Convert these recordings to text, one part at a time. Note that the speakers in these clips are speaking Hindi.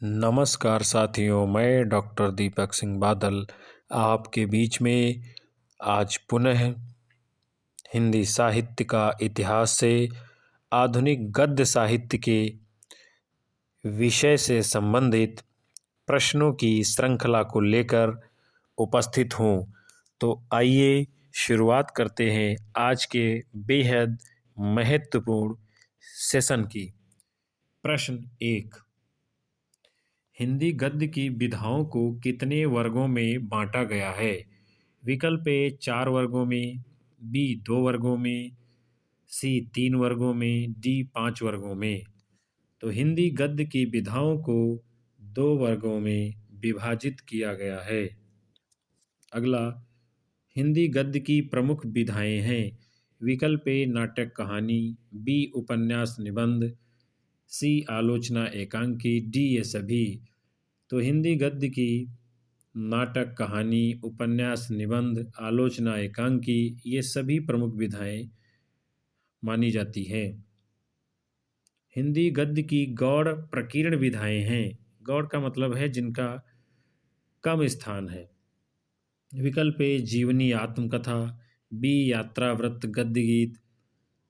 नमस्कार साथियों, मैं डॉक्टर दीपक सिंह बादल आपके बीच में आज पुनः हिंदी साहित्य का इतिहास से आधुनिक गद्य साहित्य के विषय से संबंधित प्रश्नों की श्रृंखला को लेकर उपस्थित हूँ। तो आइए शुरुआत करते हैं आज के बेहद महत्वपूर्ण सेशन की। प्रश्न 1, हिंदी गद्य की विधाओं को कितने वर्गों में बांटा गया है? विकल्प ए 4 वर्गों में, बी 2 वर्गों में, सी 3 वर्गों में, डी 5 वर्गों में। तो हिंदी गद्य की विधाओं को 2 वर्गों में विभाजित किया गया है। अगला, हिंदी गद्य की प्रमुख विधाएं हैं। विकल्प ए नाटक कहानी, बी उपन्यास निबंध, सी आलोचना एकांकी, डी ये सभी। तो हिंदी गद्य की नाटक कहानी, उपन्यास निबंध, आलोचना एकांकी ये सभी प्रमुख विधाएं मानी जाती हैं। हिंदी गद्य की गौड़ प्रकीर्ण विधाएं हैं। गौड़ का मतलब है जिनका कम स्थान है। विकल्प ए जीवनी आत्मकथा, बी यात्रा वृत्त गद्य गीत,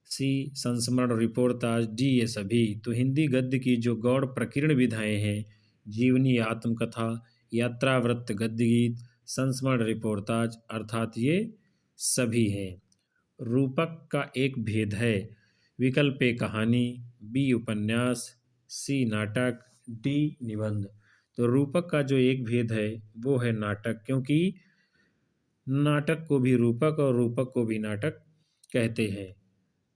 सी संस्मरण रिपोर्टाज, डी ये सभी। तो हिंदी गद्य की जो गौड़ प्रकीर्ण विधाएं हैं, जीवनी आत्मकथा, यात्रा वृत्त गद्य गीत, संस्मरण रिपोर्टाज अर्थात ये सभी हैं। रूपक का एक भेद है। विकल्प ए कहानी, बी उपन्यास, सी नाटक, डी निबंध। तो रूपक का जो एक भेद है वो है नाटक, क्योंकि नाटक को भी रूपक और रूपक को भी नाटक कहते हैं।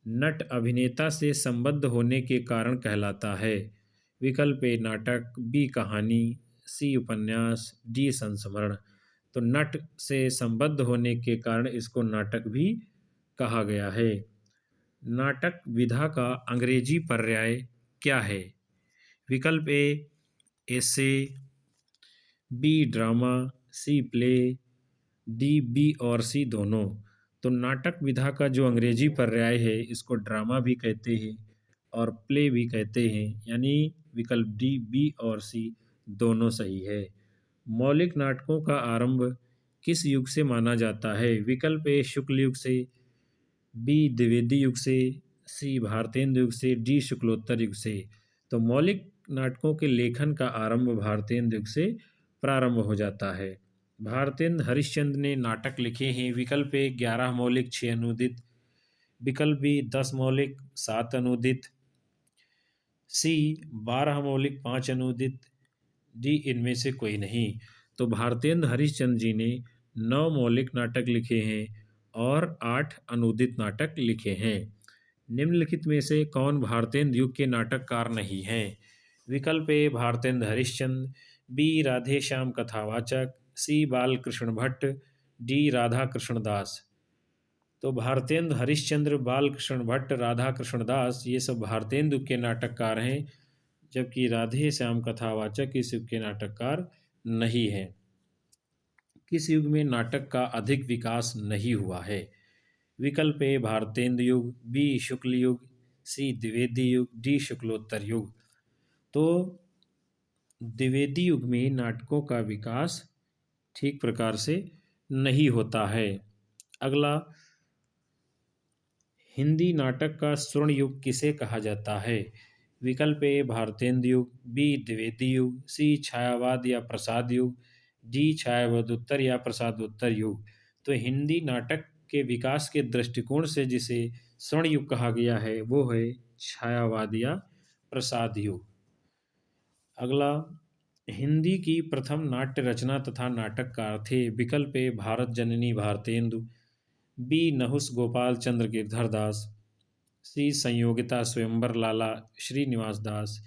नट अभिनेता से संबद्ध होने के कारण कहलाता है। विकल्प ए नाटक, बी कहानी, सी उपन्यास, डी संस्मरण। तो नट से संबद्ध होने के कारण इसको नाटक भी कहा गया है। नाटक विधा का अंग्रेजी पर्याय क्या है? विकल्प ए एसे, B drama, C play, D B और सी दोनों। तो नाटक विधा का जो अंग्रेजी पर्याय है इसको ड्रामा भी कहते हैं और प्ले भी कहते हैं, यानी विकल्प डी, बी और सी दोनों सही है। मौलिक नाटकों का आरंभ किस युग से माना जाता है? विकल्प ए शुक्ल युग से, बी द्विवेदी युग से, सी भारतेंद्र युग से, डी शुक्लोत्तर युग से। तो मौलिक नाटकों के लेखन का आरंभ भारतेंद्र युग से प्रारंभ हो जाता है। भारतेंद्र हरिश्चंद्र ने नाटक लिखे हैं। विकल्प ए 11 मौलिक 6 अनुदित, विकल्प बी 10 मौलिक 7 अनुदित, सी 12 मौलिक 5 अनुदित, डी इनमें से कोई नहीं। तो भारतेंद्र हरिश्चंद्र जी ने 9 मौलिक नाटक लिखे हैं और 8 अनुदित नाटक लिखे हैं। निम्नलिखित में से कौन भारतेंद्र युग के नाटककार नहीं हैं? विकल्प ए भारतेंद्र हरिश्चंद्र, बी राधेश्याम कथावाचक, सी बालकृष्ण भट्ट, डी राधा कृष्ण दास। तो भारतेंद्र हरिश्चंद्र, बालकृष्ण भट्ट, राधा कृष्ण दास ये सब भारतेंद्र युग के नाटककार हैं, जबकि राधे श्याम कथावाचक इस युग के नाटककार नहीं हैं। किस युग में नाटक का अधिक विकास नहीं हुआ है? विकल्प ए भारतेंद्र युग, बी शुक्ल युग, सी द्विवेदी युग, डी शुक्लोत्तर युग। तो द्विवेदी युग में नाटकों का विकास ठीक प्रकार से नहीं होता है। अगला, हिंदी नाटक का स्वर्ण युग किसे कहा जाता है? विकल्प ए भारतेंद्र युग, बी द्विवेदी युग, सी छायावाद या प्रसाद युग, डी छायावादोत्तर या प्रसादोत्तर युग। तो हिंदी नाटक के विकास के दृष्टिकोण से जिसे स्वर्ण युग कहा गया है वो है छायावाद या प्रसाद युग। अगला, हिंदी की प्रथम नाट्य रचना तथा नाटककार थे। विकल्प ए भारत जननी भारतेंदु, बी नहुस गोपाल चंद्र गिरधर दास, सी संयोगिता स्वयंवर लाला श्रीनिवास दास,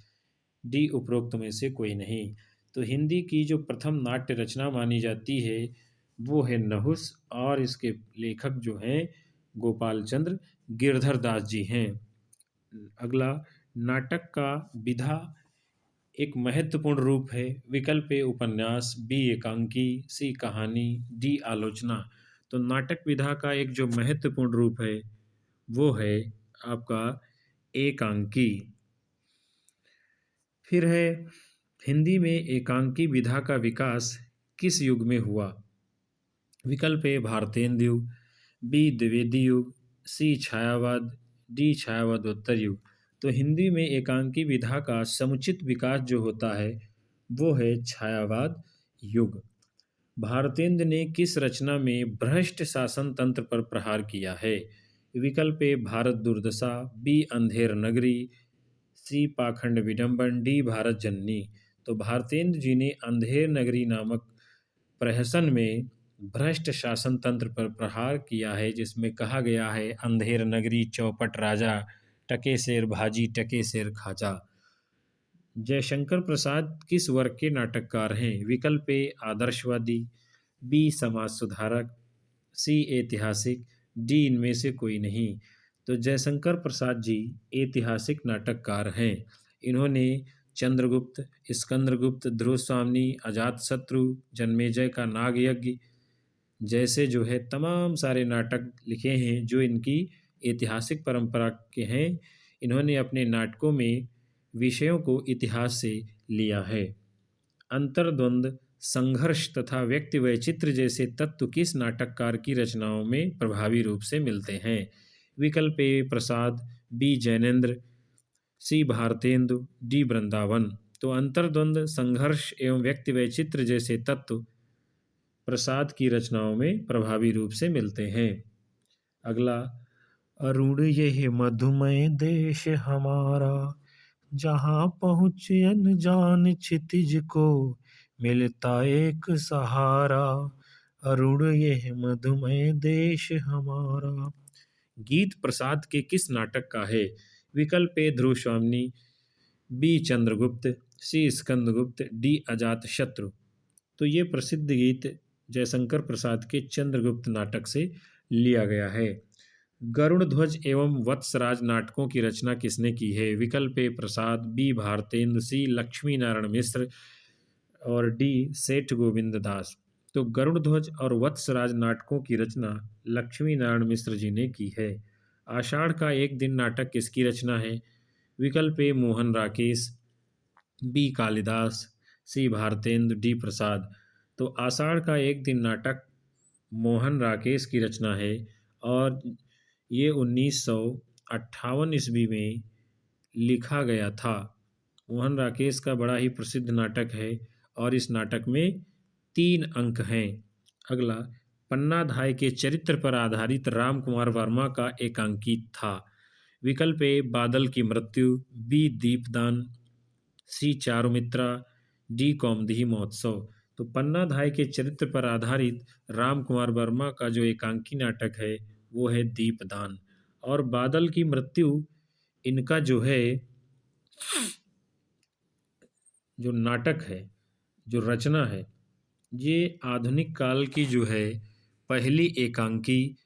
डी उपरोक्त में से कोई नहीं। तो हिंदी की जो प्रथम नाट्य रचना मानी जाती है वो है नहुस, और इसके लेखक जो हैं गोपाल चंद्र गिरधर दास जी हैं। अगला, नाटक का विधा एक महत्वपूर्ण रूप है। विकल्प ए उपन्यास, बी एकांकी, सी कहानी, डी आलोचना। तो नाटक विधा का एक जो महत्वपूर्ण रूप है वो है आपका एकांकी। फिर है हिंदी में एकांकी विधा का विकास किस युग में हुआ? विकल्प ए भारतेंदु युग, बी द्विवेदी युग, सी छायावाद, डी छायावादोत्तर युग। तो हिंदी में एकांकी विधा का समुचित विकास जो होता है वो है छायावाद युग। भारतेंदु ने किस रचना में भ्रष्ट शासन तंत्र पर प्रहार किया है? विकल्प ए भारत दुर्दशा, बी अंधेर नगरी, सी पाखंड विडंबन, डी भारत जननी। तो भारतेंदु जी ने अंधेर नगरी नामक प्रहसन में भ्रष्ट शासन तंत्र पर प्रहार किया है, जिसमें कहा गया है अंधेर नगरी चौपट राजा, टके शेर भाजी टके शेर खाजा। जयशंकर प्रसाद किस वर्ग के नाटककार हैं? विकल्प ए आदर्शवादी, बी समाज सुधारक, सी ऐतिहासिक, डी इनमें से कोई नहीं। तो जयशंकर प्रसाद जी ऐतिहासिक नाटककार हैं। इन्होंने चंद्रगुप्त, स्कंदगुप्त, ध्रुवस्वामिनी, अजातशत्रु, जन्मेजय का नागयज्ञ जैसे जो है तमाम सारे नाटक लिखे हैं जो इनकी ऐतिहासिक परंपरा के हैं। इन्होंने अपने नाटकों में विषयों को इतिहास से लिया है। अंतर्द्वंद, संघर्ष तथा व्यक्ति वैचित्र्य जैसे तत्व किस नाटककार की रचनाओं में प्रभावी रूप से मिलते हैं? विकल्प ए प्रसाद, बी जैनेन्द्र, सी भारतेंदु, डी वृंदावन। तो अंतर्द्वंद, संघर्ष एवं व्यक्ति वैचित्र्य जैसे तत्व प्रसाद की रचनाओं में प्रभावी रूप से मिलते हैं। अगला, अरुण यह मधुमय देश हमारा, जहाँ पहुँचे अनजान क्षितिज को मिलता एक सहारा। अरुण यह मधुमय देश हमारा गीत प्रसाद के किस नाटक का है? विकल्प ए ध्रुवस्वामिनी, बी चंद्रगुप्त, सी स्कंदगुप्त, डी अजातशत्रु। तो ये प्रसिद्ध गीत जयशंकर प्रसाद के चंद्रगुप्त नाटक से लिया गया है। गरुड़ ध्वज एवं वत्सराज नाटकों की रचना किसने की है? विकल्प ए प्रसाद, बी भारतेंदु, सी लक्ष्मी नारायण मिश्र और डी सेठ गोविंद दास। तो गरुड़ ध्वज और वत्सराज नाटकों की रचना लक्ष्मी नारायण मिश्र जी ने की है। आषाढ़ का एक दिन नाटक किसकी रचना है? विकल्प ए मोहन राकेश, बी कालिदास, सी भारतेंदु, डी प्रसाद। तो आषाढ़ का एक दिन नाटक मोहन राकेश की रचना है और ये 1958 ईस्वी में लिखा गया था। मोहन राकेश का बड़ा ही प्रसिद्ध नाटक है और इस नाटक में 3 अंक हैं। अगला, पन्नाधाय के चरित्र पर आधारित राम कुमार वर्मा का एकांकी था। विकल्प ए बादल की मृत्यु, बी दीपदान, सी चारुमित्रा, डी कौमुदी महोत्सव। तो पन्नाधाय के चरित्र पर आधारित राम कुमार वर्मा का जो एकांकी नाटक है वो है दीपदान। और बादल की मृत्यु इनका जो है जो नाटक है, जो रचना है, ये आधुनिक काल की जो है पहली एकांकी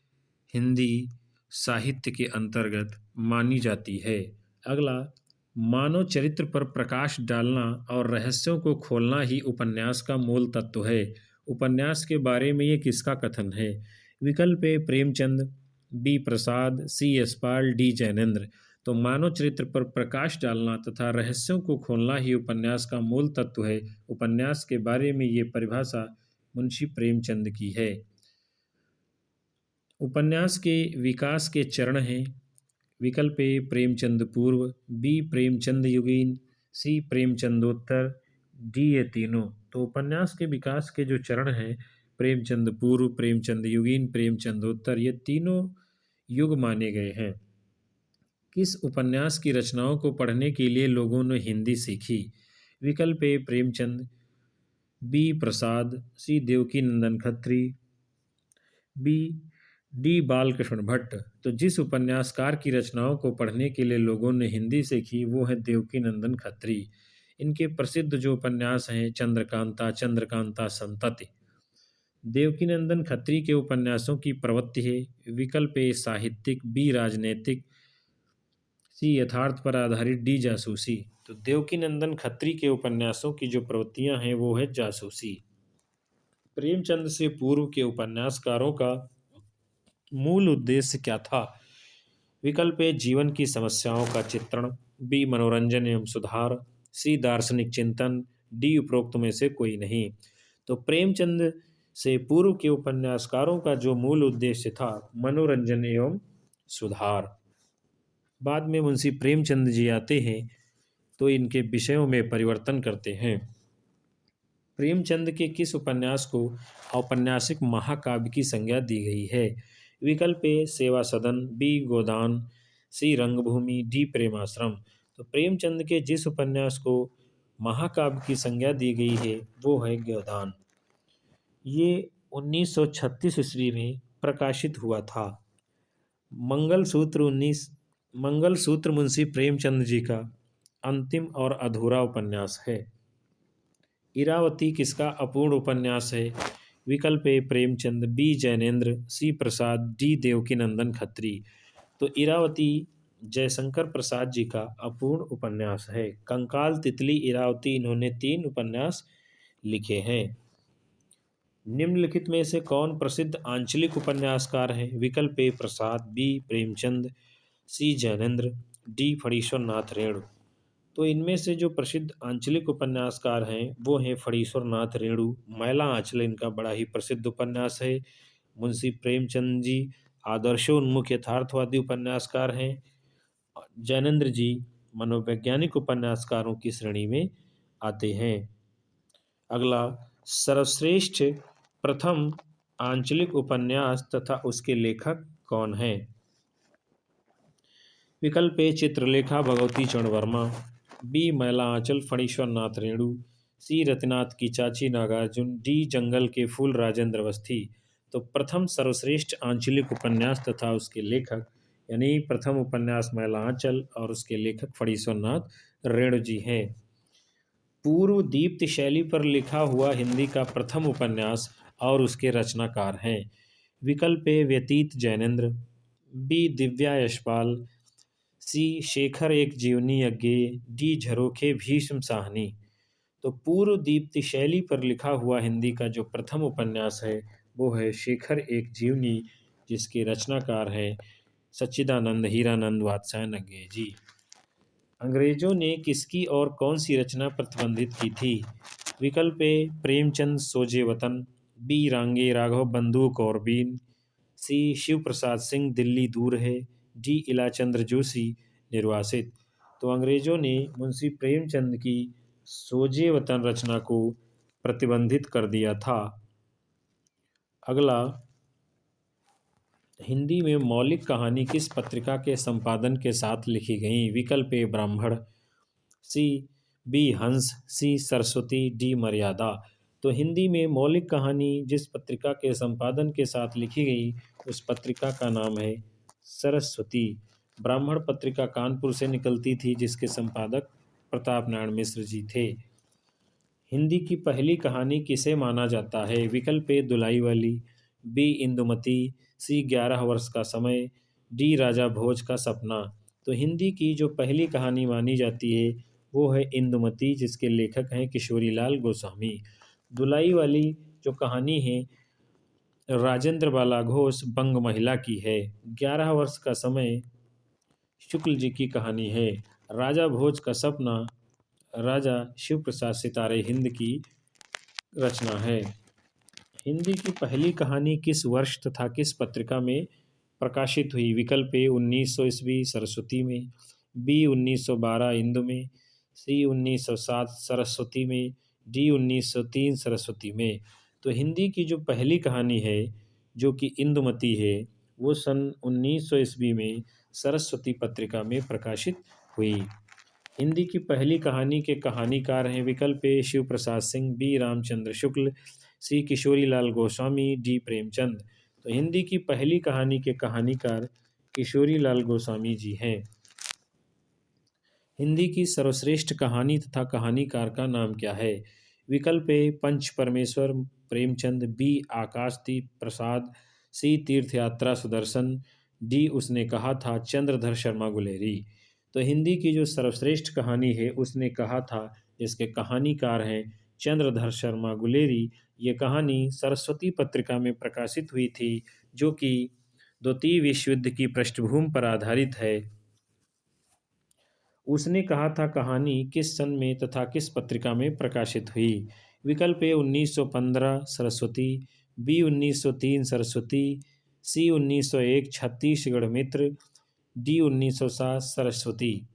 हिंदी साहित्य के अंतर्गत मानी जाती है। अगला, मानव चरित्र पर प्रकाश डालना और रहस्यों को खोलना ही उपन्यास का मूल तत्व है। उपन्यास के बारे में ये किसका कथन है? विकल्प ए प्रेमचंद, बी प्रसाद, सी यशपाल, डी जैनेन्द्र। तो मानव चरित्र पर प्रकाश डालना तथा रहस्यों को खोलना ही उपन्यास का मूल तत्व है। उपन्यास के बारे में ये परिभाषा मुंशी प्रेमचंद की है। उपन्यास के विकास के चरण हैं। विकल्प ए प्रेमचंद पूर्व, बी प्रेमचंद युगीन, सी प्रेमचंदोत्तर, डी ये तीनों। तो उपन्यास के विकास के जो चरण हैं, प्रेमचंद पूर्व, प्रेमचंद युगीन, प्रेमचंदोत्तर, ये तीनों युग माने गए हैं। किस उपन्यास की रचनाओं को पढ़ने के लिए लोगों ने हिंदी सीखी? विकल्प ए प्रेमचंद, बी प्रसाद, सी देवकी नंदन खत्री, बी डी बालकृष्ण भट्ट। तो जिस उपन्यासकार की रचनाओं को पढ़ने के लिए लोगों ने हिंदी सीखी वो है देवकी नंदन खत्री। इनके प्रसिद्ध जो उपन्यास हैं चंद्रकांता, चंद्रकांता संतति। देवकी नंदन खत्री के उपन्यासों की प्रवृत्ति है। विकल्प ए साहित्यिक, बी राजनैतिक, सी यथार्थ पर आधारित, डी जासूसी। तो देवकी नंदन खत्री के उपन्यासों की जो प्रवृत्तियां हैं वो है जासूसी। प्रेमचंद से पूर्व के उपन्यासकारों का मूल उद्देश्य क्या था? विकल्प ए जीवन की समस्याओं का चित्रण, बी मनोरंजन एवं सुधार, सी दार्शनिक चिंतन, डी उपरोक्त में से कोई नहीं। तो प्रेमचंद से पूर्व के उपन्यासकारों का जो मूल उद्देश्य था मनोरंजन एवं सुधार। बाद में मुंशी प्रेमचंद जी आते हैं तो इनके विषयों में परिवर्तन करते हैं। प्रेमचंद के किस उपन्यास को औपन्यासिक महाकाव्य की संज्ञा दी गई है? विकल्प ए सेवा सदन, बी गोदान, सी रंगभूमि, डी प्रेमाश्रम। तो प्रेमचंद के जिस उपन्यास को महाकाव्य की संज्ञा दी गई है वो है गोदान। ये 1936 ईस्वी में प्रकाशित हुआ था। मंगलसूत्र मुंशी प्रेमचंद जी का अंतिम और अधूरा उपन्यास है। इरावती किसका अपूर्ण उपन्यास है? विकल्प ए प्रेमचंद, बी जैनेन्द्र, सी प्रसाद, डी देवकीनंदन खत्री। तो इरावती जयशंकर प्रसाद जी का अपूर्ण उपन्यास है। कंकाल, तितली, इरावती, इन्होंने 3 उपन्यास लिखे हैं। निम्नलिखित में से कौन प्रसिद्ध आंचलिक उपन्यासकार हैं? विकल्प ए प्रसाद, बी प्रेमचंद, सी जैनेन्द्र, डी फणीश्वर नाथ रेणु। तो इनमें से जो प्रसिद्ध आंचलिक उपन्यासकार हैं वो हैं फणीश्वर नाथ रेणु। मैला आंचल इनका बड़ा ही प्रसिद्ध उपन्यास है। मुंशी प्रेमचंद जी आदर्शोन्मुख यथार्थवादी उपन्यासकार हैं। जैनेन्द्र जी मनोवैज्ञानिक उपन्यासकारों की श्रेणी में आते हैं। अगला, सर्वश्रेष्ठ प्रथम आंचलिक उपन्यास तथा उसके लेखक कौन हैं? विकल्प ए चित्रलेखा भगवती चरण वर्मा, बी मैला आंचल फणीश्वर नाथ रेणु, सी रतिनाथ की चाची नागार्जुन, डी जंगल के फूल राजेंद्र अवस्थी। तो प्रथम सर्वश्रेष्ठ आंचलिक उपन्यास तथा उसके लेखक यानी प्रथम उपन्यास मैला आंचल और उसके लेखक फणीश्वर नाथ रेणु जी हैं। पूर्व दीप्त शैली पर लिखा हुआ हिंदी का प्रथम उपन्यास और उसके रचनाकार हैं। विकल्प ए व्यतीत जैनेन्द्र, बी दिव्या यशपाल, सी शेखर एक जीवनी यज्ञेय, डी झरोखे भीष्म साहनी। तो पूर्व दीप्ति शैली पर लिखा हुआ हिंदी का जो प्रथम उपन्यास है वो है शेखर एक जीवनी, जिसके रचनाकार हैं सच्चिदानंद हीरानंद वात्स्यायन अज्ञेय जी। अंग्रेजों ने किसकी और कौन सी रचना प्रतिबंधित की थी? विकल्प ए प्रेमचंद सोजे वतन, बी रांगे राघव बंदूक और बीन, सी शिव प्रसाद सिंह दिल्ली दूर है, डी इलाचंद्र जोशी निर्वासित। तो अंग्रेजों ने मुंशी प्रेमचंद की सोजे वतन रचना को प्रतिबंधित कर दिया था। अगला, हिंदी में मौलिक कहानी किस पत्रिका के संपादन के साथ लिखी गई? विकल्प ए ब्राह्मण, सी बी हंस, सी सरस्वती, डी मर्यादा। तो हिंदी में मौलिक कहानी जिस पत्रिका के संपादन के साथ लिखी गई उस पत्रिका का नाम है सरस्वती। ब्राह्मण पत्रिका कानपुर से निकलती थी जिसके संपादक प्रताप नारायण मिश्र जी थे। हिंदी की पहली कहानी किसे माना जाता है? विकल्प ए दुलाई वाली, बी इंदुमती, सी 11 वर्ष का समय, डी राजा भोज का सपना। तो हिंदी की जो पहली कहानी मानी जाती है वो है इंदुमती, जिसके लेखक हैं किशोरीलाल गोस्वामी। दुलाई वाली जो कहानी है राजेंद्र बाला घोष बंग महिला की है। 11 वर्ष का समय शुक्ल जी की कहानी है। राजा भोज का सपना राजा शिव प्रसाद सितारे हिंद की रचना है। हिंदी की पहली कहानी किस वर्ष तथा किस पत्रिका में प्रकाशित हुई? विकल्प ए 1900 ईस्वी सरस्वती में, बी 1912 इंदु में, सी 1907 सरस्वती में, डी 1903 सरस्वती में। तो हिंदी की जो पहली कहानी है जो कि इंदुमती है वो सन 1900 ईस्वी में सरस्वती पत्रिका में प्रकाशित हुई। हिंदी की पहली कहानी के कहानीकार हैं विकल्प ए शिव प्रसाद सिंह, बी रामचंद्र शुक्ल, सी किशोरीलाल गोस्वामी, डी प्रेमचंद। तो हिंदी की पहली कहानी के कहानीकार किशोरीलाल गोस्वामी जी हैं। हिंदी की सर्वश्रेष्ठ कहानी तथा कहानीकार का नाम क्या है? विकल्प ए पंच परमेश्वर प्रेमचंद, बी आकाशदीप प्रसाद, सी तीर्थयात्रा सुदर्शन, डी उसने कहा था चंद्रधर शर्मा गुलेरी। तो हिंदी की जो सर्वश्रेष्ठ कहानी है उसने कहा था, जिसके कहानीकार हैं चंद्रधर शर्मा गुलेरी। ये कहानी सरस्वती पत्रिका में प्रकाशित हुई थी जो कि द्वितीय विश्व युद्ध की पृष्ठभूमि पर आधारित है उसने कहा था कहानी किस सन में तथा किस पत्रिका में प्रकाशित हुई? विकल्प ए 1915 सरस्वती, बी 1903 सरस्वती, सी 1901 छत्तीसगढ़ मित्र, डी 1907 सरस्वती।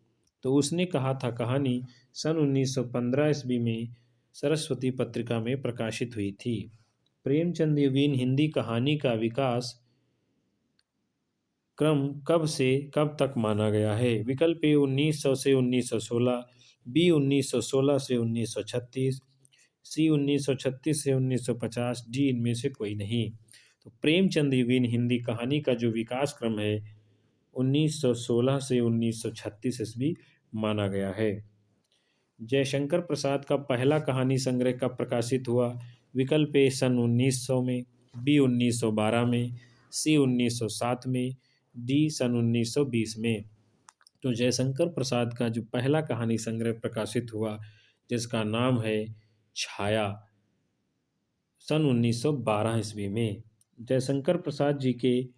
तो उसने कहा था कहानी सन 1915 ईस्वी में सरस्वती पत्रिका में प्रकाशित हुई थी। प्रेमचंद नवीन हिंदी कहानी का विकास क्रम कब से कब तक माना गया है? विकल्प ए 1900 से 1916, बी 1916 से 1936, सी 1936 से 1950, डी इनमें से कोई नहीं। तो प्रेमचंद नवीन हिंदी कहानी का जो विकास क्रम है 1916 से 1936 ईस्वी माना गया है। जयशंकर प्रसाद का पहला कहानी संग्रह कब प्रकाशित हुआ? विकल्प ए सन 1900 में, बी 1912 में, सी 1907 में, डी सन 1920 में। तो जयशंकर प्रसाद का जो पहला कहानी संग्रह प्रकाशित हुआ जिसका नाम है छाया, सन 1912 ईस्वी में। जयशंकर प्रसाद जी के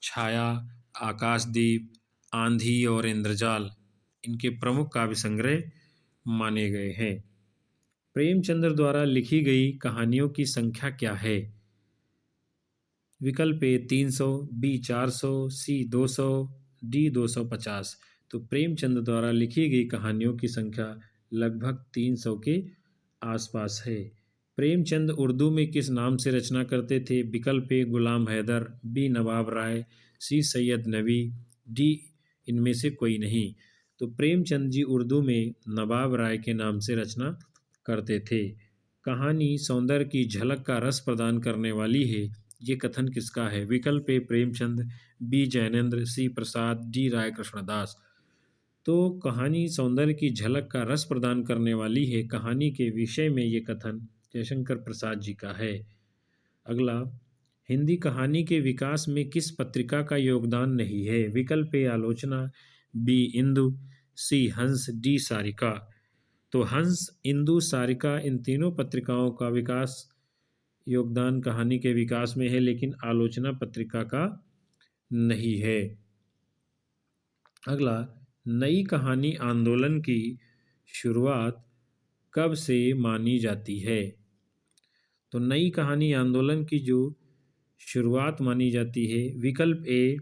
छाया, आकाशदीप, आंधी और इंद्रजाल इनके प्रमुख काव्य संग्रह माने गए हैं। प्रेमचंद्र द्वारा लिखी गई कहानियों की संख्या क्या है? विकल्प ए 300, बी 400, सी 200, डी 250। तो प्रेमचंद द्वारा लिखी गई कहानियों की संख्या लगभग 300 के आसपास है। प्रेमचंद उर्दू में किस नाम से रचना करते थे? विकल्प ए गुलाम हैदर, बी नवाब राय, सी सैयद नबी, डी इनमें से कोई नहीं। तो प्रेमचंद जी उर्दू में नवाब राय के नाम से रचना करते थे। कहानी सौंदर्य की झलक का रस प्रदान करने वाली है, ये कथन किसका है? विकल्प ए प्रेमचंद, बी जैनेन्द्र, सी प्रसाद, डी राय कृष्णदास। तो कहानी सौंदर्य की झलक का रस प्रदान करने वाली है, कहानी के विषय में ये कथन जयशंकर प्रसाद जी का है। अगला, हिंदी कहानी के विकास में किस पत्रिका का योगदान नहीं है? विकल्प ए आलोचना, बी इंदु, सी हंस, डी सारिका। तो हंस, इंदु, सारिका इन तीनों पत्रिकाओं का योगदान कहानी के विकास में है, लेकिन आलोचना पत्रिका का नहीं है। अगला, नई कहानी आंदोलन की शुरुआत कब से मानी जाती है? तो नई कहानी आंदोलन की जो शुरुआत मानी जाती है, विकल्प ए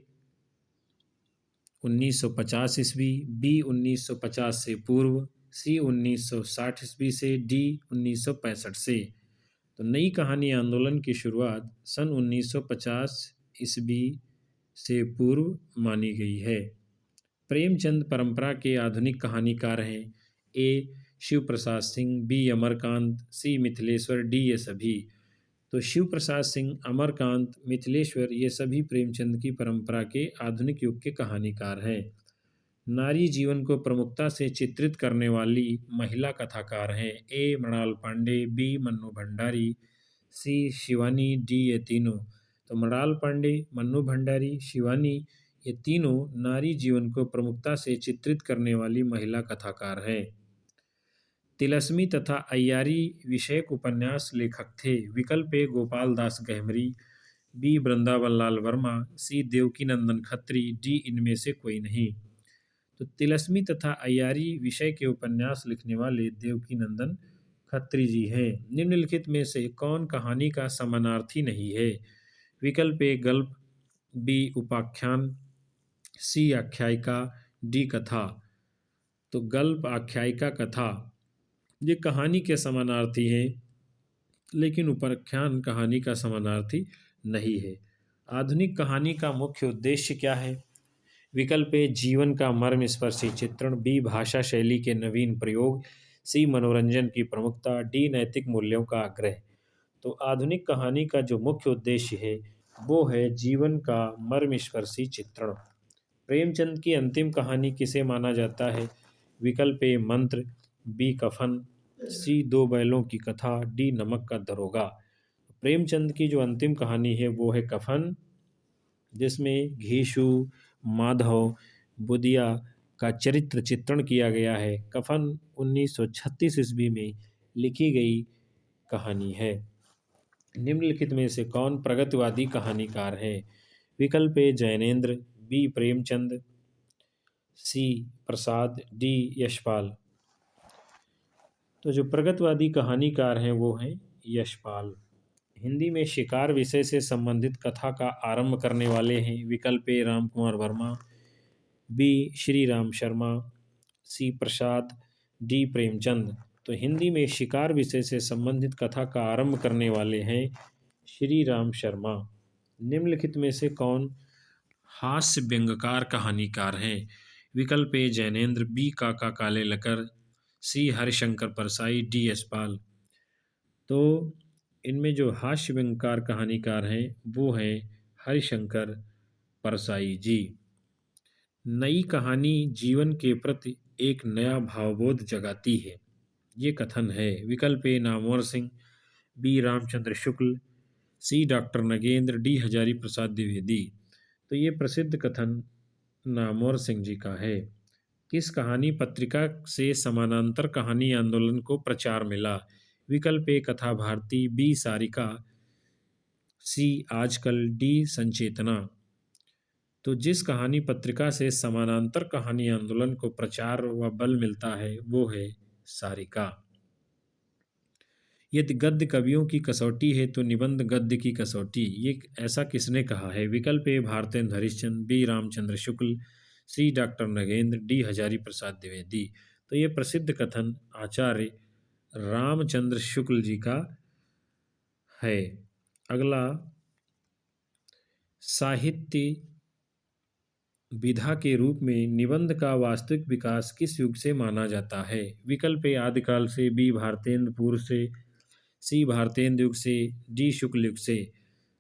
1950 ईस्वी, बी 1950 से पूर्व, सी 1960 ईस्वी से, डी 1965 से। तो नई कहानी आंदोलन की शुरुआत सन 1950 ईस्वी से पूर्व मानी गई है। प्रेमचंद परंपरा के आधुनिक कहानीकार हैं? ए शिव प्रसाद सिंह, बी अमरकांत, सी मिथिलेश्वर, डी ये सभी। तो शिव प्रसाद सिंह, अमरकांत, मिथिलेश्वर ये सभी प्रेमचंद की परंपरा के आधुनिक युग के कहानीकार हैं। नारी जीवन को प्रमुखता से चित्रित करने वाली महिला कथाकार हैं? ए मृणाल पांडे, बी मन्नू भंडारी, सी शिवानी, डी ये तीनों। तो मृणाल पांडे, मन्नू भंडारी, शिवानी ये तीनों नारी जीवन को प्रमुखता से चित्रित करने वाली महिला कथाकार हैं। तिलस्मी तथा अय्यारी विषयक उपन्यास लेखक थे? विकल्प ए गोपाल दास गहमरी, बी वृंदावन लाल वर्मा, सी देवकी नंदन खत्री, डी इनमें से कोई नहीं। तो तिलस्मी तथा अय्यारी विषय के उपन्यास लिखने वाले देवकी नंदन खत्री जी हैं। निम्नलिखित में से कौन कहानी का समानार्थी नहीं है? विकल्प ए गल्प, बी उपाख्यान, सी आख्यायिका, डी कथा। तो गल्प, आख्यायिका, कथा ये कहानी के समानार्थी हैं, लेकिन उपाख्यान कहानी का समानार्थी नहीं है। आधुनिक कहानी का मुख्य उद्देश्य क्या है? विकल्प ए जीवन का मर्म स्पर्शी चित्रण, बी भाषा शैली के नवीन प्रयोग, सी मनोरंजन की प्रमुखता, डी नैतिक मूल्यों का आग्रह। तो आधुनिक कहानी का जो मुख्य उद्देश्य है वो है जीवन का मर्म स्पर्शी चित्रण। प्रेमचंद की अंतिम कहानी किसे माना जाता है? विकल्प ए मंत्र, बी कफन, सी दो बैलों की कथा, डी नमक का दरोगा। प्रेमचंद की जो अंतिम कहानी है वो है कफन, जिसमें घीशू, माधव, बुदिया का चरित्र चित्रण किया गया है। कफन 1936 ईस्वी में लिखी गई कहानी है। निम्नलिखित में से कौन प्रगतिवादी कहानीकार है? विकल्प ए जैनेन्द्र, बी प्रेमचंद, सी प्रसाद, डी यशपाल। तो जो प्रगतिवादी कहानीकार हैं वो हैं यशपाल। हिंदी में शिकार विषय से संबंधित कथा का आरंभ करने वाले हैं विकल्प ए राम कुमार वर्मा, बी श्री राम शर्मा, सी प्रसाद, डी प्रेमचंद। तो हिंदी में शिकार विषय से संबंधित कथा का आरंभ करने वाले हैं श्री राम शर्मा। निम्नलिखित में से कौन हास्य व्यंग्यकार कहानीकार हैं? विकल्प ए जैनेन्द्र, बी काका काले लकर, सी हरिशंकर परसाई, डी यशपाल। तो इनमें जो हास्य व्यंग्यकार कहानीकार हैं वो हैं हरिशंकर परसाई जी। नई कहानी जीवन के प्रति एक नया भावबोध जगाती है, ये कथन है। विकल्प ए नामवर सिंह, बी रामचंद्र शुक्ल, सी डॉक्टर नगेंद्र, डी हजारी प्रसाद द्विवेदी। तो ये प्रसिद्ध कथन नामवर सिंह जी का है। किस कहानी पत्रिका से समानांतर कहानी आंदोलन को प्रचार मिला? विकल्प ए कथा भारती, बी सारिका, सी आजकल, डी संचेतना। तो जिस कहानी पत्रिका से समानांतर कहानी आंदोलन को प्रचार व बल मिलता है वो है सारिका। यदि गद्य कवियों की कसौटी है तो निबंध गद्य की कसौटी, ये ऐसा किसने कहा है? विकल्प ए भारतेंद्र हरिश्चंद्र, बी रामचंद्र शुक्ल, सी डॉक्टर नगेंद्र, डी हजारी प्रसाद द्विवेदी। तो ये प्रसिद्ध कथन आचार्य रामचंद्र शुक्ल जी का है। अगला, साहित्य विधा के रूप में निबंध का वास्तविक विकास किस युग से माना जाता है? विकल्प ए आदिकाल से, बी भारतेंद्र पूर्व से, सी भारतेंद्र युग से, डी शुक्ल युग से।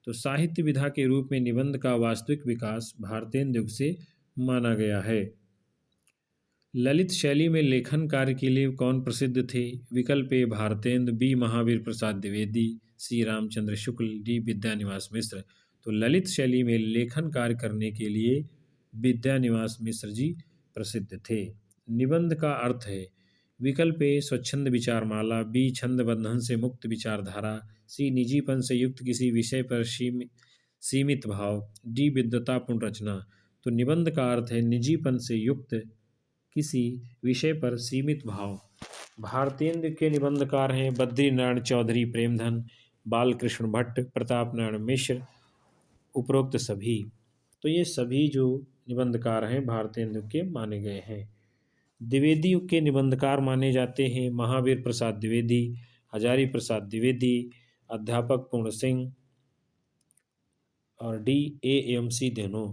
तो साहित्य विधा के रूप में निबंध का वास्तविक विकास भारतेंद्र युग से माना गया है। ललित शैली में लेखन कार्य के लिए कौन प्रसिद्ध थे? विकल्प ए भारतेंद्र, बी महावीर प्रसाद द्विवेदी, सी रामचंद्र शुक्ल, डी विद्यानिवास मिश्र। तो ललित शैली में लेखन कार्य करने के लिए विद्यानिवास मिश्र जी प्रसिद्ध थे। निबंध का अर्थ है। विकल्प ए स्वच्छंद विचारमाला, बी छंद बंधन से मुक्त विचारधारा, सी निजीपन से युक्त किसी विषय पर सीमित भाव, डी विद्वतापूर्ण रचना। तो निबंध का अर्थ है निजीपन से युक्त किसी विषय पर सीमित भाव। भारतेंद्र के निबंधकार हैं बद्रीनारायण चौधरी प्रेमधन, बालकृष्ण भट्ट, प्रताप नारायण मिश्र, उपरोक्त सभी। तो ये सभी जो निबंधकार हैं भारतेंद्र के माने गए हैं। द्विवेदी युग के निबंधकार माने जाते हैं महावीर प्रसाद द्विवेदी, हजारी प्रसाद द्विवेदी, अध्यापक पूर्ण सिंह और डी ए एवं सी दोनों।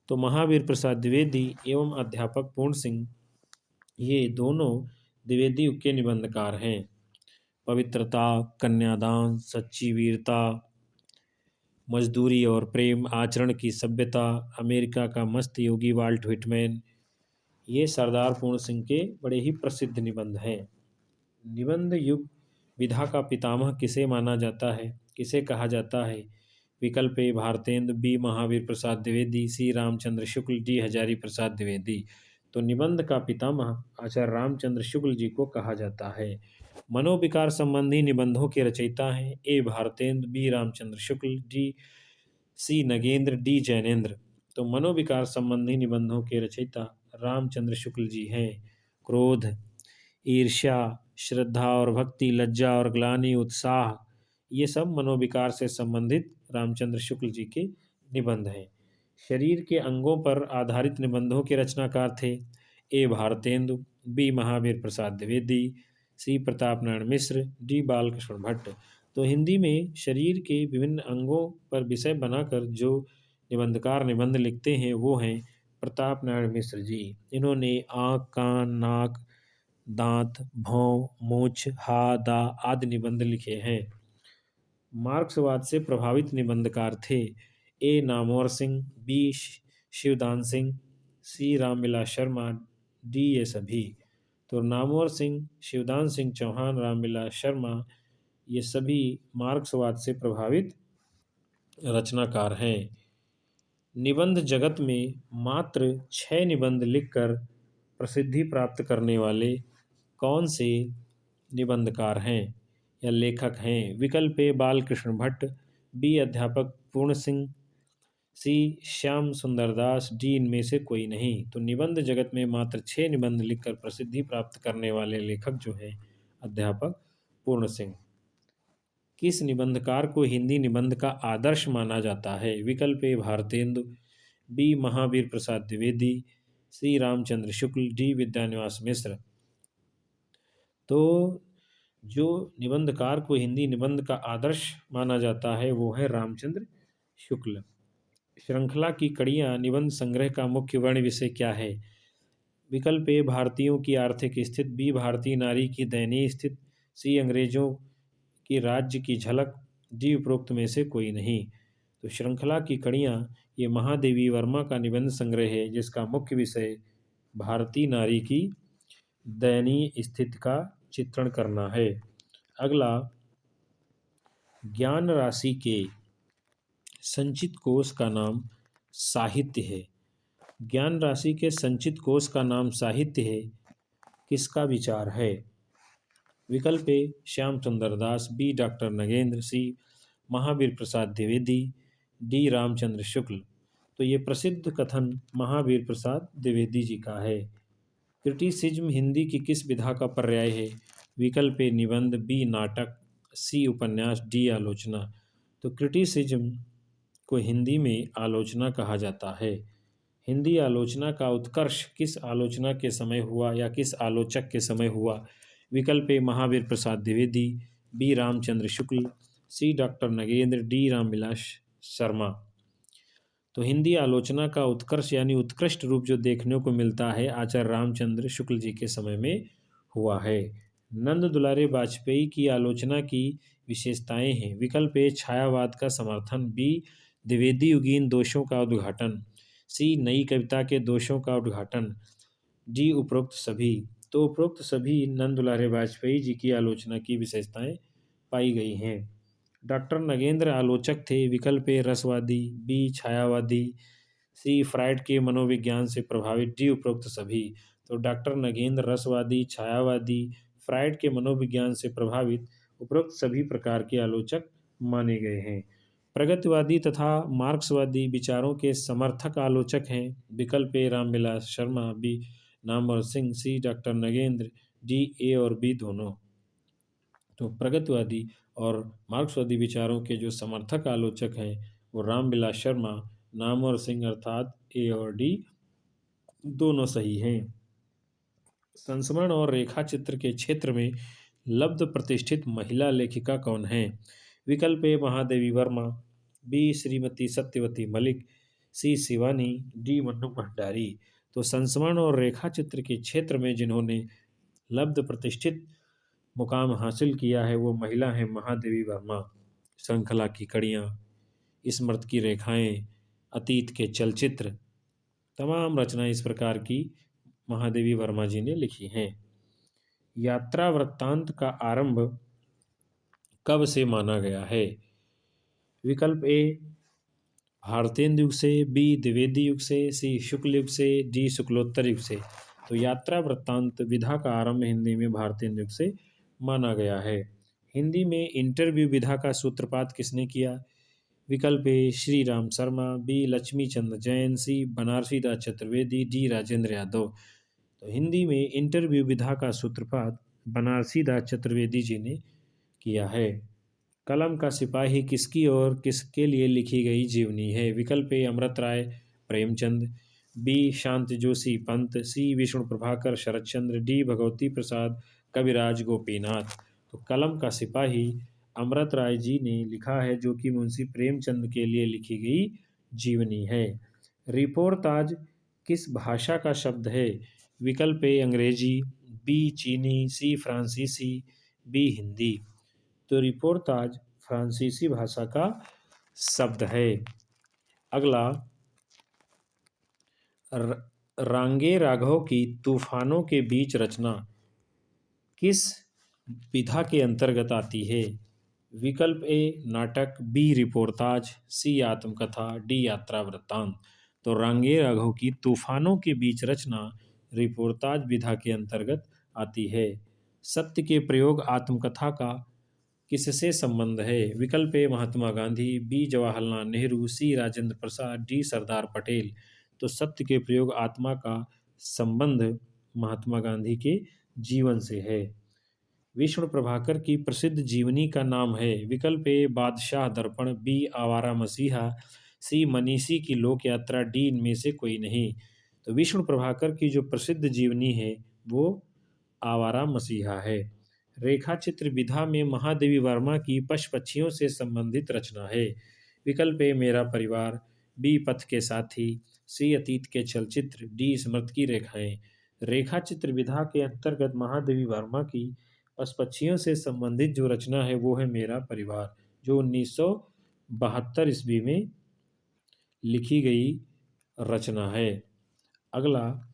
तो महावीर प्रसाद द्विवेदी एवं अध्यापक पूर्ण सिंह ये दोनों द्विवेदी युग के निबंधकार हैं। पवित्रता, कन्यादान, सच्ची वीरता, मजदूरी और प्रेम, आचरण की सभ्यता, अमेरिका का मस्त योगी वाल्ट व्हिटमैन, ये सरदार पूर्ण सिंह के बड़े ही प्रसिद्ध निबंध हैं। निबंध युग विधा का पितामह किसे माना जाता है, किसे कहा जाता है? विकल्प ए भारतेंद्र, बी महावीर प्रसाद द्विवेदी, सी रामचंद्र शुक्ल, डी हजारी प्रसाद द्विवेदी। तो निबंध का पितामह आचार्य रामचंद्र शुक्ल जी को कहा जाता है। मनोविकार संबंधी निबंधों के रचयिता हैं A Bharatendra, B Ramchandra Shukla, D C Nagendra, D Jainendra. तो मनोविकार संबंधी निबंधों के रचयिता रामचंद्र शुक्ल जी हैं। क्रोध, ईर्ष्या, श्रद्धा और भक्ति, लज्जा और ग्लानि, उत्साह, ये सब मनोविकार से संबंधित रामचंद्र शुक्ल जी के निबंध हैं। शरीर के अंगों पर आधारित निबंधों के रचनाकार थे ए भारतेंदु, बी महावीर प्रसाद द्विवेदी, सी प्रताप नारायण मिश्र, डी बालकृष्ण भट्ट। तो हिंदी में शरीर के विभिन्न अंगों पर विषय बनाकर जो निबंधकार निबंध लिखते हैं वो हैं प्रताप नारायण मिश्र जी। इन्होंने आँख, कान, नाक, दांत, भौं, मूछ, हा, दा आदि निबंध लिखे हैं। मार्क्सवाद से प्रभावित निबंधकार थे ए नामवर सिंह, बी शिवदान सिंह, सी रामविलास शर्मा, डी ये सभी। तो नामवर सिंह, शिवदान सिंह चौहान, रामविलास शर्मा ये सभी मार्क्सवाद से प्रभावित रचनाकार हैं। निबंध जगत में मात्र 6 निबंध लिखकर प्रसिद्धि प्राप्त करने वाले कौन से निबंधकार हैं या लेखक हैं? विकल्प ए बालकृष्ण भट्ट, बी अध्यापक पूर्ण सिंह, सी श्याम सुंदरदास, डी इनमें से कोई नहीं। तो निबंध जगत में मात्र 6 निबंध लिखकर प्रसिद्धि प्राप्त करने वाले लेखक जो हैं अध्यापक पूर्ण सिंह। किस निबंधकार को हिंदी निबंध का आदर्श माना जाता है? विकल्प ए भारतेंदु, बी महावीर प्रसाद द्विवेदी, सी रामचंद्र शुक्ल, डी विद्यानिवास मिश्र। तो जो निबंधकार को हिंदी निबंध का आदर्श माना जाता है वो है रामचंद्र शुक्ल। श्रृंखला की कड़ियाँ निबंध संग्रह का मुख्य वर्ण विषय क्या है? विकल्प ए भारतीयों की आर्थिक स्थिति, बी भारतीय नारी की दयनीय स्थिति, सी अंग्रेजों की राज्य की झलक, डी उपरोक्त में से कोई नहीं। तो श्रृंखला की कड़ियाँ ये महादेवी वर्मा का निबंध संग्रह है जिसका मुख्य विषय भारतीय नारी की दयनीय स्थिति का चित्रण करना है। अगला, ज्ञान राशि के संचित कोश का नाम साहित्य है। ज्ञान राशि के संचित कोश का नाम साहित्य है, किसका विचार है? विकल्प ए श्याम सुंदर दास, बी डॉक्टर नगेंद्र, सी महावीर प्रसाद द्विवेदी, डी रामचंद्र शुक्ल। तो ये प्रसिद्ध कथन महावीर प्रसाद द्विवेदी जी का है। क्रिटिसिज्म हिंदी की किस विधा का पर्याय है? विकल्प ए निबंध, बी नाटक, सी उपन्यास, डी आलोचना। तो क्रिटिसिज्म को हिंदी में आलोचना कहा जाता है। हिंदी आलोचना का उत्कर्ष किस आलोचना के समय हुआ या किस आलोचक के समय हुआ? विकल्प ए महावीर प्रसाद द्विवेदी, बी रामचंद्र शुक्ल, सी डॉक्टर नगेंद्र, डी रामविलास शर्मा। तो हिंदी आलोचना का उत्कर्ष यानी उत्कृष्ट रूप जो देखने को मिलता है आचार्य रामचंद्र शुक्ल जी के समय में हुआ है। नंद दुलारे वाजपेयी की आलोचना की विशेषताएं हैं। विकल्प ए छायावाद का समर्थन, बी द्विवेदी युगीन दोषों का उद्घाटन, सी नई कविता के दोषों का उद्घाटन, डी उपरोक्त सभी। तो उपरोक्त सभी नंद दुलारे वाजपेयी जी की आलोचना की विशेषताएं पाई गई हैं। डॉक्टर नगेंद्र आलोचक थे। विकल्प ए रसवादी, बी छायावादी, सी फ्राइड के मनोविज्ञान से प्रभावित, डी उपरोक्त सभी। तो डॉक्टर नगेंद्र रसवादी, छायावादी, फ्राइड के मनोविज्ञान से प्रभावित, उपरोक्त सभी प्रकार के आलोचक माने गए हैं। प्रगतिवादी तथा मार्क्सवादी विचारों के समर्थक आलोचक हैं। विकल्प A Ramvilas Sharma, B Namvar Singh, C doctor Nagendra, D A और बी दोनों। तो प्रगतिवादी और मार्क्सवादी विचारों के जो समर्थक आलोचक हैं वो रामविलास शर्मा, नामवर सिंह अर्थात ए और डी दोनों सही हैं। संस्मरण और रेखा चित्र के क्षेत्र में लब्ध प्रतिष्ठित महिला लेखिका कौन है? विकल्प ए महादेवी वर्मा, बी श्रीमती सत्यवती मलिक, सी शिवानी, डी मन्नू भंडारी। तो संस्मरण और रेखा चित्र के क्षेत्र में जिन्होंने लब्ध प्रतिष्ठित मुकाम हासिल किया है वो महिला है महादेवी वर्मा। श्रृंखला की कड़ियाँ, स्मृति की रेखाएं, अतीत के चलचित्र, तमाम रचनाएं इस प्रकार की महादेवी वर्मा जी ने लिखी हैं। यात्रा वृत्तांत का आरंभ कब से माना गया है? विकल्प ए भारतेंदु युग से, बी द्विवेदी युग से, सी शुक्ल युग से, डी शुक्लोत्तर युग से। तो यात्रा वृत्तांत विधा का आरंभ हिंदी में भारतेंदु युग से माना गया है। हिंदी में इंटरव्यू विधा का सूत्रपात किसने किया? विकल्प ए श्री राम शर्मा, बी लक्ष्मी चंद्र जैन, सी बनारसी दास चतुर्वेदी, डी राजेंद्र यादव। तो हिंदी में इंटरव्यू विधा का सूत्रपात बनारसी दास चतुर्वेदी जी ने किया है। कलम का सिपाही किसकी और किसके लिए लिखी गई जीवनी है? विकल्प ए अमृत राय प्रेमचंद, बी शांति जोशी पंत, सी विष्णु प्रभाकर शरतचंद्र, डी भगवती प्रसाद कविराज गोपीनाथ। तो कलम का सिपाही अमृत राय जी ने लिखा है जो कि मुंशी प्रेमचंद के लिए लिखी गई जीवनी है। रिपोर्ताज किस भाषा का शब्द है? विकल्प ए अंग्रेजी, बी चीनी, सी फ्रांसीसी, बी हिंदी। तो रिपोर्ताज फ्रांसीसी भाषा का शब्द है। अगला, रांगे राघव की तूफानों के बीच रचना किस विधा के अंतर्गत आती है? विकल्प ए नाटक, बी रिपोर्ताज, सी आत्मकथा, डी यात्रा वृत्तांत। तो रांगे राघव की तूफानों के बीच रचना रिपोर्ताज विधा के अंतर्गत आती है। सत्य के प्रयोग आत्मकथा का किससे संबंध है? विकल्प ए महात्मा गांधी, बी जवाहरलाल नेहरू, सी राजेंद्र प्रसाद, डी सरदार पटेल। तो सत्य के प्रयोग आत्मा का संबंध महात्मा गांधी के जीवन से है। विष्णु प्रभाकर की प्रसिद्ध जीवनी का नाम है? विकल्प ए बादशाह दर्पण, बी आवारा मसीहा, सी मनीषी की लोक यात्रा, डी इनमें से कोई नहीं। तो विष्णु प्रभाकर की जो प्रसिद्ध जीवनी है वो आवारा मसीहा है। रेखा चित्र विधा में महादेवी वर्मा की पशु पक्षियों से संबंधित रचना है? विकल्प ए मेरा परिवार, बी पथ के साथी, सी अतीत के चलचित्र, डी स्मृति की रेखाएं। रेखा चित्र विधा के अंतर्गत महादेवी वर्मा की पशु पक्षियों से संबंधित जो रचना है वो है मेरा परिवार, जो 1972 ईस्वी में लिखी गई रचना है। अगला,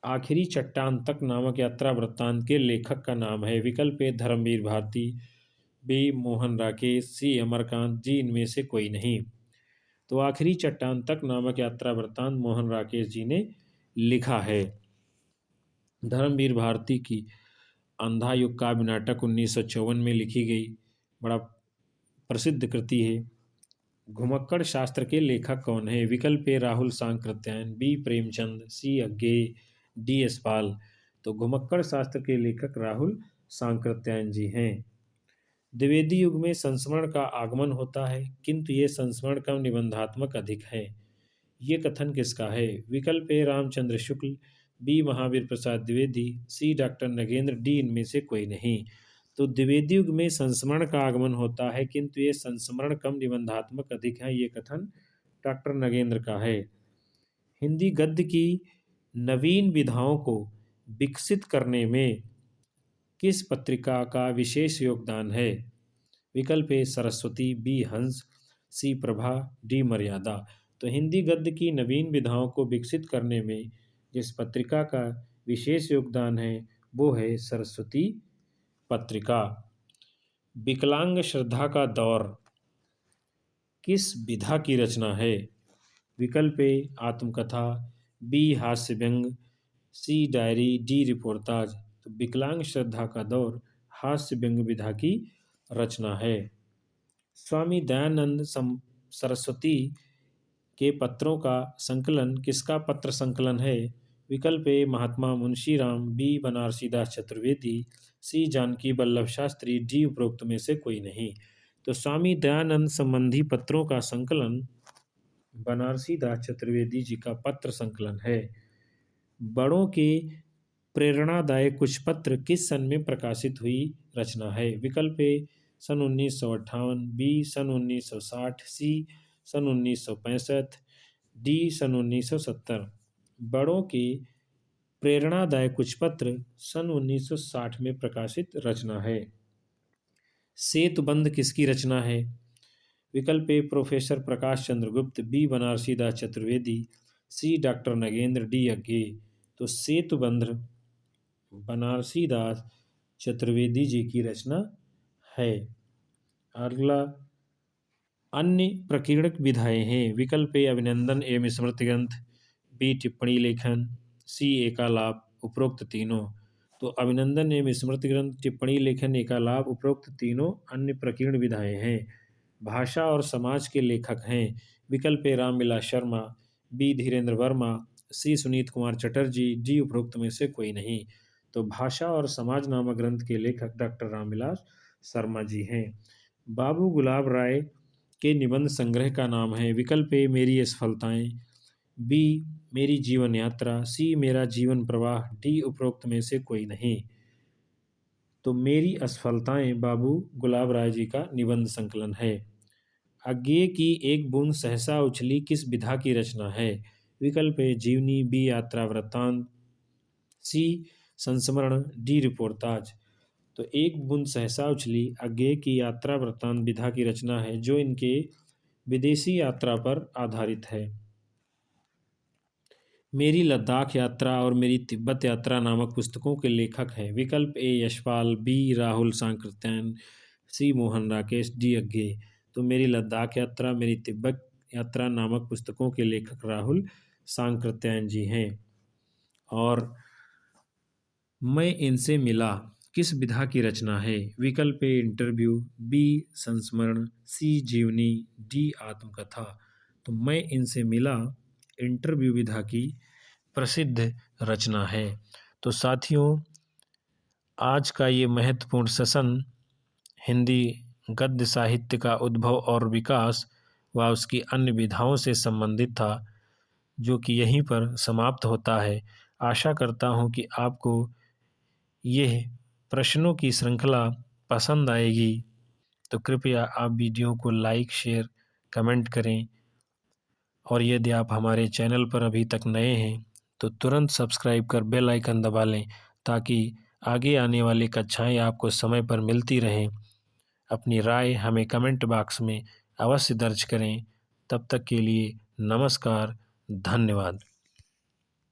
आखिरी चट्टान तक नामक यात्रा वृत्तांत के लेखक का नाम है? विकल्प ए धर्मवीर भारती, बी मोहन राकेश, सी अमरकांत, जी इनमें से कोई नहीं। तो आखिरी चट्टान तक नामक यात्रा वृत्तांत मोहन राकेश जी ने लिखा है। धर्मवीर भारती की अंधा युग काव्य नाटक 1954 में लिखी गई बड़ा प्रसिद्ध कृति है। घुमक्कड़ शास्त्र के लेखक कौन है? विकल्प ए राहुल सांकृत्यायन, बी प्रेमचंद, सी अज्ञेय, डी यशपाल। तो घुमक्कड़ शास्त्र के लेखक राहुल सांकृत्यायन जी हैं। द्विवेदी युग में संस्मरण का आगमन होता है, किंतु ये संस्मरण कम निबंधात्मक अधिक है। ये कथन किसका है? विकल्प ए रामचंद्र शुक्ल, बी महावीर प्रसाद द्विवेदी, सी डॉक्टर नगेंद्र, डी इनमें से कोई नहीं। तो द्विवेदी युग में संस्मरण का आगमन होता है, किंतु ये संस्मरण कम निबंधात्मक अधिक है। ये कथन डॉक्टर नगेंद्र का है। हिंदी गद्य की नवीन विधाओं को विकसित करने में किस पत्रिका का विशेष योगदान है? विकल्प ए सरस्वती, बी हंस, सी प्रभा, डी मर्यादा। तो हिंदी गद्य की नवीन विधाओं को विकसित करने में जिस पत्रिका का विशेष योगदान है वो है सरस्वती पत्रिका। विकलांग श्रद्धा का दौर किस विधा की रचना है? विकल्प ए आत्मकथा, बी हास्य व्यंग, सी डायरी, डी रिपोर्टाज। तो विकलांग श्रद्धा का दौर हास्य व्यंग विधा की रचना है। स्वामी दयानंद सरस्वती के पत्रों का संकलन किसका पत्र संकलन है? विकल्प ए महात्मा मुंशीराम, बी बनारसीदास चतुर्वेदी, सी जानकी वल्लभ शास्त्री, डी उपरोक्त में से कोई नहीं। तो स्वामी दयानंद संबंधी पत्रों का संकलन बनारसीदास चतुर्वेदी जी का पत्र संकलन है। बड़ों के प्रेरणादायक कुछ पत्र किस सन में प्रकाशित हुई रचना है? विकल्प ए सन 1958, बी सन 1960, सी सन 1965, डी सन 1970। बड़ों के प्रेरणादायक कुछ पत्र सन 1960 में प्रकाशित रचना है। सेतुबंध किसकी रचना है? विकल्प ए प्रोफेसर प्रकाश चंद्र गुप्त, बी बनारसीदास चतुर्वेदी, सी डॉक्टर नगेंद्र, डी अज्ञेय। तो सेतुबंध बनारसीदास चतुर्वेदी जी की रचना है। अगला, अन्य प्रकीर्णक विधाएं हैं। विकल्प ए अभिनंदन एवं स्मृति ग्रंथ, बी टिप्पणी लेखन, सी एकालाप, उपरोक्त तीनों। तो अभिनंदन एवं स्मृति ग्रंथ, टिप्पणी लेखन, एकालाप, उपरोक्त तीनों अन्य प्रकीर्ण विधाएं हैं। भाषा और समाज के लेखक हैं। विकल्प A Ramvilas Sharma, B Dhirendra Verma, C Sunit Kumar Chatterjee, D उपरोक्त में से कोई नहीं। तो भाषा और समाज नामक ग्रंथ के लेखक डॉक्टर रामविलास शर्मा जी हैं। बाबू गुलाब राय के निबंध संग्रह का नाम है? विकल्प ए मेरी असफलताएं, बी मेरी जीवन यात्रा, सी मेरा जीवन प्रवाह, डी उपरोक्त में से कोई नहीं। तो मेरी असफलताएं बाबू गुलाब राय जी का निबंध संकलन है। अज्ञेय की एक बूंद सहसा उछली किस विधा की रचना है? विकल्प ए जीवनी, बी यात्रा वृत्तांत, सी संस्मरण, डी रिपोर्टाज। तो एक बूंद सहसा उछली अज्ञेय की यात्रा वृत्तांत विधा की रचना है, जो इनके विदेशी यात्रा पर आधारित है। मेरी लद्दाख यात्रा और मेरी तिब्बत यात्रा नामक पुस्तकों के लेखक हैं। विकल्प ए यशपाल, बी राहुल सांकृत्यायन, सी मोहन राकेश, डी अज्ञेय। तो मेरी लद्दाख यात्रा, मेरी तिब्बत यात्रा नामक पुस्तकों के लेखक राहुल सांकृत्यायन जी हैं। और मैं इनसे मिला किस विधा की रचना है? विकल्प ए इंटरव्यू, बी संस्मरण, सी जीवनी, डी आत्मकथा। तो मैं इनसे मिला इंटरव्यू विधा की प्रसिद्ध रचना है। तो साथियों, आज का ये महत्वपूर्ण सेशन हिंदी गद्य साहित्य का उद्भव और विकास व उसकी अन्य विधाओं से संबंधित था, जो कि यहीं पर समाप्त होता है। आशा करता हूँ कि आपको यह प्रश्नों की श्रृंखला पसंद आएगी। तो कृपया आप वीडियो को लाइक, शेयर, कमेंट करें और यदि आप हमारे चैनल पर अभी तक नए हैं तो तुरंत सब्सक्राइब कर बेल आइकन दबा लें, ताकि आगे आने वाली कक्षाएं आपको समय पर मिलती रहें। अपनी राय हमें कमेंट बॉक्स में अवश्य दर्ज करें। तब तक के लिए नमस्कार, धन्यवाद।